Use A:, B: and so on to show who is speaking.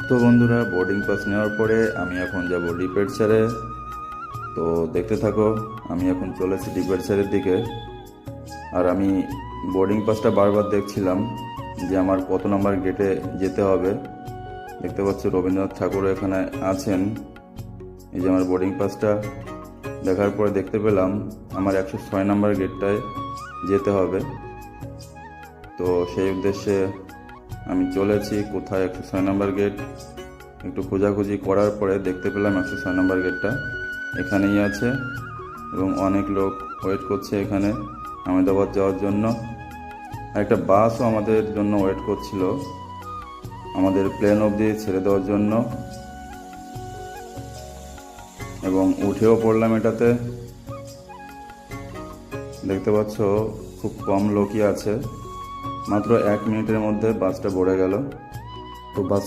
A: তো বন্ধুরা, boarding pass নেওয়ার পরে আমি এখন যাব ডিপার্চারে। তো দেখতে থাকো, আমি এখন চলেছি ডিপার্চারের দিকে। আর আমি বোর্ডিং পাসটা বারবার দেখছিলাম যে আমার কত নাম্বার গেটে যেতে হবে। দেখতে পাচ্ছ রবীন্দ্রনাথ ঠাকুর এখানে আছেন। এই যে আমার বোর্ডিং পাসটা দেখার পরে দেখতে পেলাম আমার 106 নাম্বার গেটটায় যেতে হবে। তো সেই উদ্দেশ্যে আমি চলেছি। কোথায় 106 নাম্বার গেট, একটু খোঁজাখুঁজি করার পরে দেখতে পেলাম 106 নাম্বার গেটটা এখানেই আছে এবং অনেক লোক ওয়েট করছে এখানে আহমেদাবাদ যাওয়ার জন্য। আর একটা বাসও আমাদের জন্য ওয়েট করছিল আমাদের প্লেন অবধি ছেড়ে দেওয়ার জন্য, এবং উঠেও পড়লাম এটাতে। দেখতে পাচ্ছ খুব কম লোকই আছে, মাত্র 1 মিনিটের মধ্যে বাসটা ভরে গেল। তো বাস